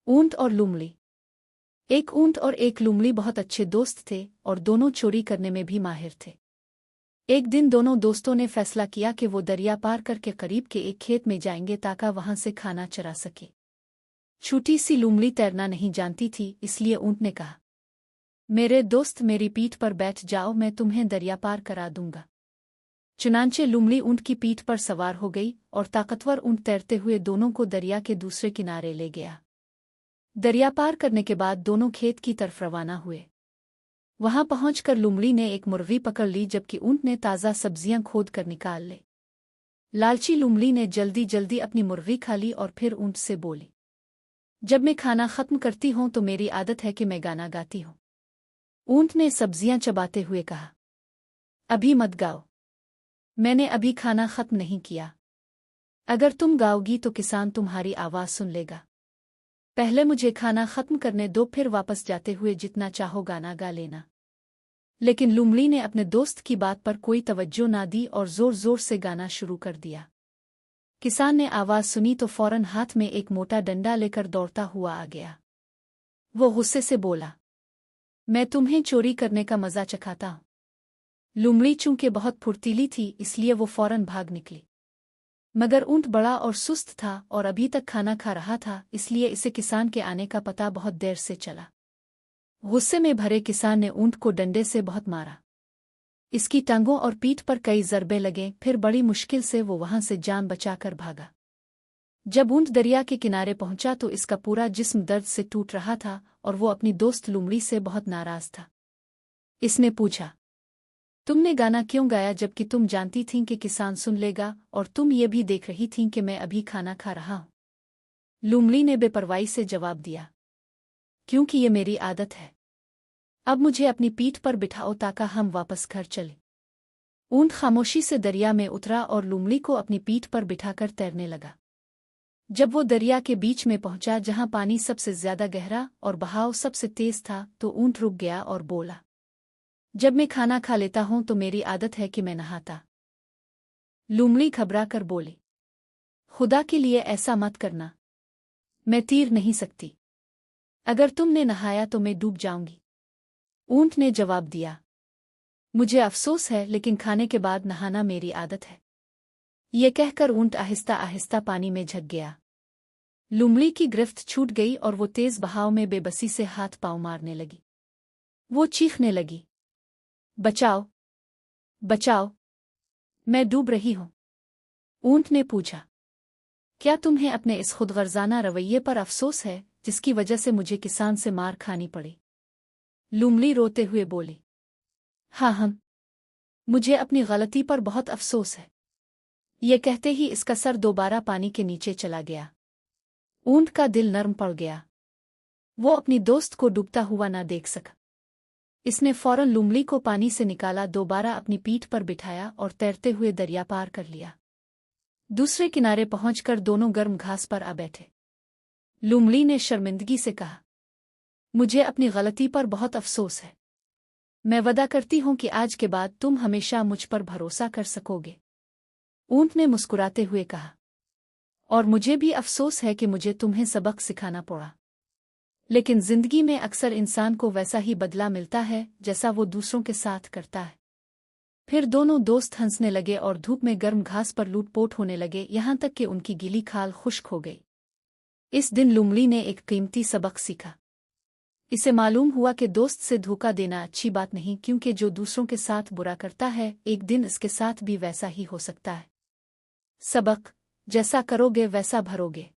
ऊंट और लुमड़ी। एक ऊंट और एक लुमड़ी बहुत अच्छे दोस्त थे और दोनों चोरी करने में भी माहिर थे। एक दिन दोनों दोस्तों ने फैसला किया कि वो दरिया पार करके करीब के एक खेत में जाएंगे ताकि वहां से खाना चरा सके। छोटी सी लुमड़ी तैरना नहीं जानती थी, इसलिए ऊंट ने कहा, मेरे दोस्त मेरी पीठ पर बैठ जाओ, मैं तुम्हें दरिया पार करा दूंगा। चुनांचे लुमड़ी ऊंट की पीठ पर सवार हो गई और ताकतवर ऊंट तैरते हुए दोनों को दरिया के दूसरे किनारे ले गया। दरिया पार करने के बाद दोनों खेत की तरफ रवाना हुए। वहां पहुंचकर लुमड़ी ने एक मुर्गी पकड़ ली जबकि ऊंट ने ताज़ा सब्जियां खोद कर निकाल ले। लालची लुमड़ी ने जल्दी जल्दी अपनी मुर्गी खा ली और फिर ऊंट से बोली, जब मैं खाना खत्म करती हूं तो मेरी आदत है कि मैं गाना गाती हूं। ऊंट ने सब्जियां चबाते हुए कहा, अभी मत गाओ, मैंने अभी खाना खत्म नहीं किया। अगर तुम गाओगी तो किसान तुम्हारी आवाज़ सुन लेगा। पहले मुझे खाना खत्म करने दो, फिर वापस जाते हुए जितना चाहो गाना गा लेना। लेकिन लुमड़ी ने अपने दोस्त की बात पर कोई तवज्जो ना दी और जोर जोर से गाना शुरू कर दिया। किसान ने आवाज़ सुनी तो फौरन हाथ में एक मोटा डंडा लेकर दौड़ता हुआ आ गया। वो गुस्से से बोला, मैं तुम्हें चोरी करने का मजा चखाता हूं। लुमड़ी चूंकि बहुत फुर्तीली थी इसलिए वो फौरन भाग निकली। मगर ऊंट बड़ा और सुस्त था और अभी तक खाना खा रहा था, इसलिए इसे किसान के आने का पता बहुत देर से चला। गुस्से में भरे किसान ने ऊंट को डंडे से बहुत मारा। इसकी टांगों और पीठ पर कई ज़रबे लगे, फिर बड़ी मुश्किल से वो वहां से जान बचाकर भागा। जब ऊंट दरिया के किनारे पहुंचा तो इसका पूरा जिस्म दर्द से टूट रहा था और वो अपनी दोस्त लुमड़ी से बहुत नाराज था। इसने पूछा, तुमने गाना क्यों गाया जबकि तुम जानती थीं कि किसान सुन लेगा और तुम ये भी देख रही थीं कि मैं अभी खाना खा रहा हूं। लुमड़ी ने बेपरवाही से जवाब दिया, क्योंकि ये मेरी आदत है। अब मुझे अपनी पीठ पर बिठाओ ताकि हम वापस घर चलें। ऊंट खामोशी से दरिया में उतरा और लुमड़ी को अपनी पीठ पर बिठाकर तैरने लगा। जब वो दरिया के बीच में पहुंचा जहां पानी सबसे ज्यादा गहरा और बहाव सबसे तेज था तो ऊंट रुक गया और बोला, जब मैं खाना खा लेता हूं तो मेरी आदत है कि मैं नहाता। लुमड़ी घबरा कर बोली, खुदा के लिए ऐसा मत करना, मैं तैर नहीं सकती। अगर तुमने नहाया तो मैं डूब जाऊंगी। ऊंट ने जवाब दिया, मुझे अफसोस है लेकिन खाने के बाद नहाना मेरी आदत है। ये कहकर ऊंट आहिस्ता आहिस्ता पानी में झुक गया। लुमड़ी की गिरफ्त छूट गई और वो तेज बहाव में बेबसी से हाथ पांव मारने लगी। वो चीखने लगी, बचाओ, बचाओ, मैं डूब रही हूं। ऊंट ने पूछा, क्या तुम्हें अपने इस खुदगर्जाना रवैये पर अफसोस है जिसकी वजह से मुझे किसान से मार खानी पड़ी? लुमड़ी रोते हुए बोली, हाँ, मुझे अपनी गलती पर बहुत अफसोस है। ये कहते ही इसका सर दोबारा पानी के नीचे चला गया। ऊंट का दिल नर्म पड़ गया। वो अपनी दोस्त को डूबता हुआ ना देख सका। इसने फौरन लुमड़ी को पानी से निकाला, दोबारा अपनी पीठ पर बिठाया और तैरते हुए दरिया पार कर लिया। दूसरे किनारे पहुंचकर दोनों गर्म घास पर आ बैठे। लुमड़ी ने शर्मिंदगी से कहा, मुझे अपनी गलती पर बहुत अफसोस है। मैं वादा करती हूं कि आज के बाद तुम हमेशा मुझ पर भरोसा कर सकोगे। ऊंट ने मुस्कुराते हुए कहा, और मुझे भी अफसोस है कि मुझे तुम्हें सबक सिखाना पड़ा। लेकिन जिंदगी में अक्सर इंसान को वैसा ही बदला मिलता है जैसा वो दूसरों के साथ करता है। फिर दोनों दोस्त हंसने लगे और धूप में गर्म घास पर लूटपोट होने लगे, यहां तक कि उनकी गीली खाल खुश्क हो गई। इस दिन लुमड़ी ने एक कीमती सबक सीखा। इसे मालूम हुआ कि दोस्त से धोखा देना अच्छी बात नहीं, क्योंकि जो दूसरों के साथ बुरा करता है एक दिन इसके साथ भी वैसा ही हो सकता है। सबक, जैसा करोगे वैसा भरोगे।